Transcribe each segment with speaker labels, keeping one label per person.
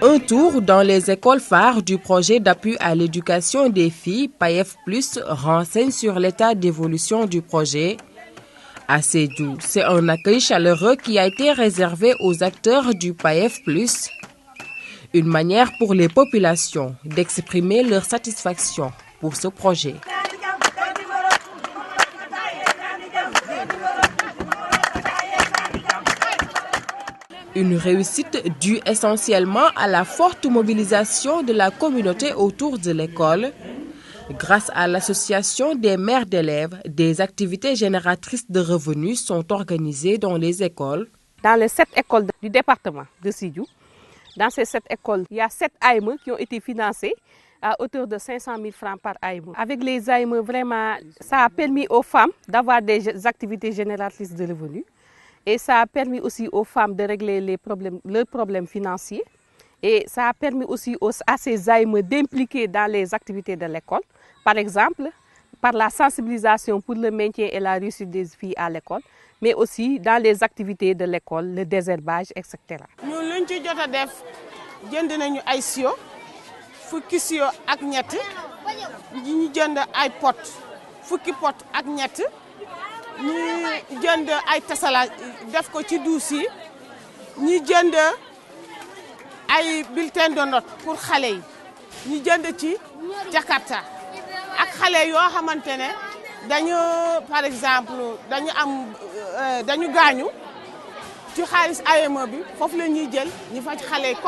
Speaker 1: Un tour dans les écoles phares du projet d'appui à l'éducation des filles PAEF+, renseigne sur l'état d'évolution du projet. À Sédhiou, c'est un accueil chaleureux qui a été réservé aux acteurs du PAEF+, une manière pour les populations d'exprimer leur satisfaction pour ce projet. Une réussite due essentiellement à la forte mobilisation de la communauté autour de l'école. Grâce à l'association des mères d'élèves, des activités génératrices de revenus sont organisées dans les écoles.
Speaker 2: Dans les 7 écoles du département de Sédhiou, dans ces 7 écoles, il y a 7 AME qui ont été financées à hauteur de 500 000 francs par AME. Avec les AME, vraiment, ça a permis aux femmes d'avoir des activités génératrices de revenus. Et ça a permis aussi aux femmes de régler leurs problèmes financiers. Et ça a permis aussi à ces AME d'impliquer dans les activités de l'école. Par exemple, par la sensibilisation pour le maintien et la réussite des filles à l'école, mais aussi dans les activités de l'école, le désherbage, etc.
Speaker 3: Nous avons fait des fukki siyo ak ñett ñu jënd ay pot fukki pot ak ñett ñu jënd ay tasala def ko ci douce yi ñu jënd ay bulletin de note pour xalé yi ñu jënd ci Jakarta ak xalé yo xamantene dañu par exemple dañu gañu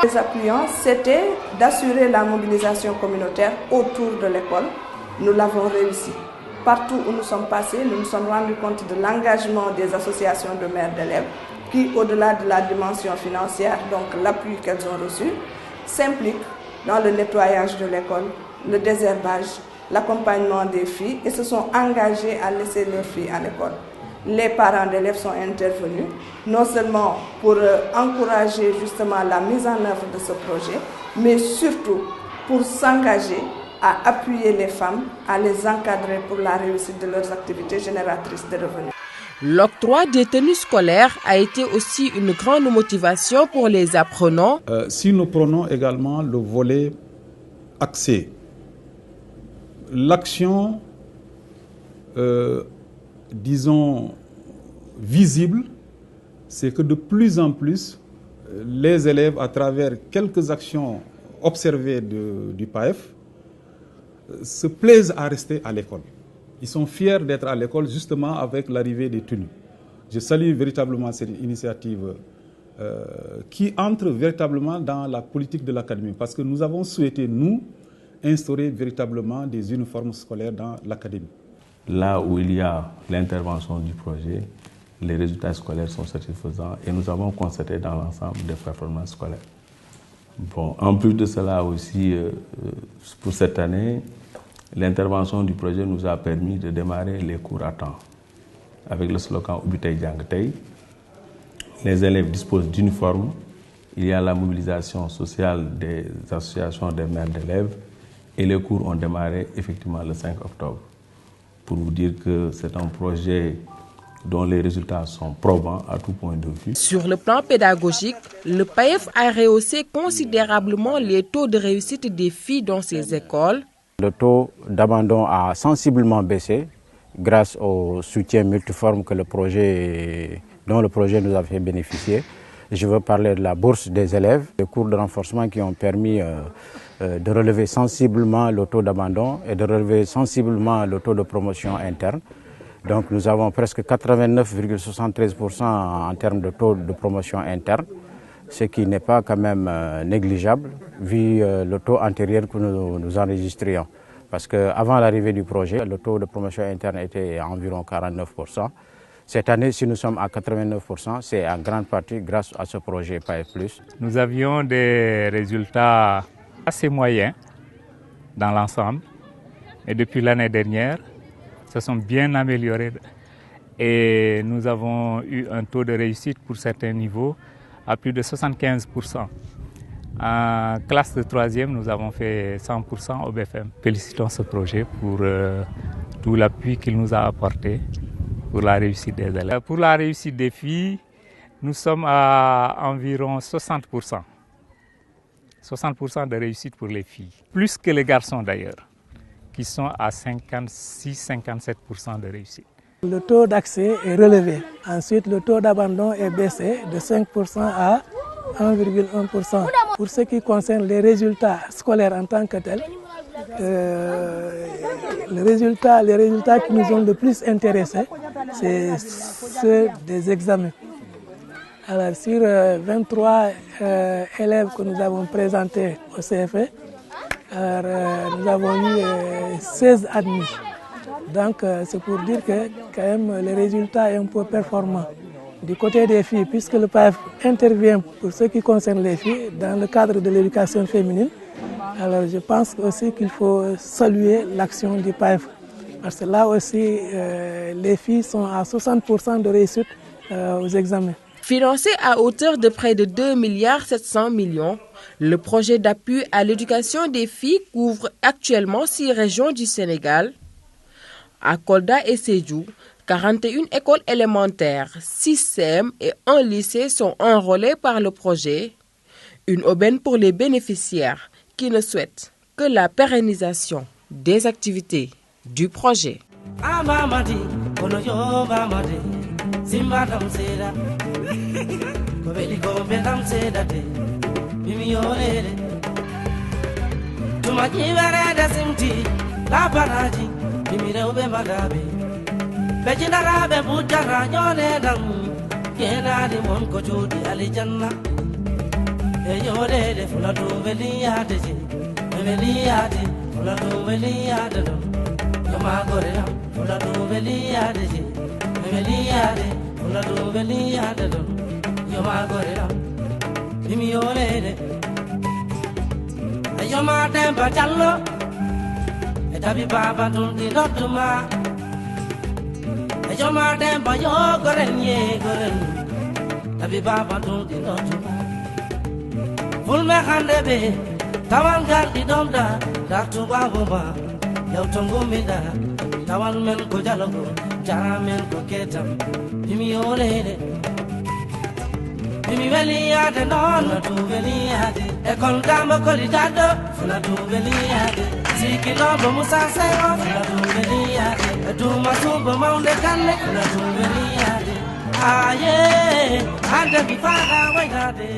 Speaker 4: Les appuyants, c'était d'assurer la mobilisation communautaire autour de l'école. Nous l'avons réussi. Partout où nous sommes passés, nous nous sommes rendus compte de l'engagement des associations de mères d'élèves qui, au-delà de la dimension financière, donc l'appui qu'elles ont reçu, s'impliquent dans le nettoyage de l'école, le désherbage, l'accompagnement des filles et se sont engagées à laisser leurs filles à l'école. Les parents d'élèves sont intervenus, non seulement pour encourager justement la mise en œuvre de ce projet, mais surtout pour s'engager à appuyer les femmes, à les encadrer pour la réussite de leurs activités génératrices de revenus.
Speaker 1: L'octroi des tenues scolaires a été aussi une grande motivation pour les apprenants.
Speaker 5: Si nous prenons également le volet accès, l'action disons, visible, c'est que de plus en plus, les élèves, à travers quelques actions observées du PAEF, se plaisent à rester à l'école. Ils sont fiers d'être à l'école justement avec l'arrivée des tenues. Je salue véritablement cette initiative qui entre véritablement dans la politique de l'académie, parce que nous avons souhaité, nous, instaurer véritablement des uniformes scolaires dans l'académie.
Speaker 6: Là où il y a l'intervention du projet, les résultats scolaires sont satisfaisants et nous avons constaté dans l'ensemble des performances scolaires. Bon, en plus de cela aussi, pour cette année, l'intervention du projet nous a permis de démarrer les cours à temps. Avec le slogan Ubitei Djangtei, les élèves disposent d'uniformes, il y a la mobilisation sociale des associations des mères d'élèves et les cours ont démarré effectivement le 5 octobre. Pour vous dire que c'est un projet dont les résultats sont probants à tout point de vue.
Speaker 1: Sur le plan pédagogique, le PAEF a rehaussé considérablement les taux de réussite des filles dans ces écoles.
Speaker 7: Le taux d'abandon a sensiblement baissé grâce au soutien multiforme dont le projet nous a fait bénéficier. Je veux parler de la bourse des élèves, des cours de renforcement qui ont permis de relever sensiblement le taux d'abandon et de relever sensiblement le taux de promotion interne. Donc nous avons presque 89,73% en termes de taux de promotion interne, ce qui n'est pas quand même négligeable vu le taux antérieur que nous enregistrions. Parce qu'avant l'arrivée du projet, le taux de promotion interne était à environ 49%. Cette année, si nous sommes à 89%, c'est en grande partie grâce à ce projet PAEF+.
Speaker 8: Nous avions des résultats assez moyens dans l'ensemble. Et depuis l'année dernière, se sont bien améliorés. Et nous avons eu un taux de réussite pour certains niveaux à plus de 75%. En classe de 3e, nous avons fait 100% au BFM. Félicitons ce projet pour tout l'appui qu'il nous a apporté pour la réussite des élèves. Pour la réussite des filles, nous sommes à environ 60%. 60% de réussite pour les filles. Plus que les garçons d'ailleurs, qui sont à 56-57% de réussite.
Speaker 9: Le taux d'accès est relevé. Ensuite, le taux d'abandon est baissé de 5% à 1,1%. Pour ce qui concerne les résultats scolaires en tant que tels, les résultats qui nous ont le plus intéressés, c'est ceux des examens. Alors, sur 23 élèves que nous avons présentés au CFE, nous avons eu 16 admis. Donc, c'est pour dire que quand même, le résultat est un peu performant. Du côté des filles, puisque le PAEF intervient pour ce qui concerne les filles dans le cadre de l'éducation féminine, alors je pense aussi qu'il faut saluer l'action du PAEF. Parce que là aussi, les filles sont à 60% de réussite aux examens.
Speaker 1: Financé à hauteur de près de 2,7 milliards, le projet d'appui à l'éducation des filles couvre actuellement 6 régions du Sénégal. À Kolda et Sédhiou, 41 écoles élémentaires, 6 CM et 1 lycée sont enrôlés par le projet. Une aubaine pour les bénéficiaires qui ne souhaitent que la pérennisation des activités du projet.
Speaker 10: Bejinarabe bujara nyone dam yenadi mon ko jodi alijanna e yode fulatu veliyade je veliyade fulatu veliyade do yama gore dam fulatu veliyade je veliyade fulatu veliyade do yama gore dam bimi yole ayoma temba jallo e tabi baba dun di dotuma Yoma demba yo goren ye goren tabi baba dun di dotuma fulme khande be tawan gal di domda dartu babuma yaw tongo mida tawan men ko jalogo jara men ko ketam bimi yolede bimi veliyade non tu veliyade e kon dama ko di dado funa tu veliyade sikilo bo musa sero funa tu veliyade Duma sumba maunde kanne na tumbeliyade aye ande bifada wainade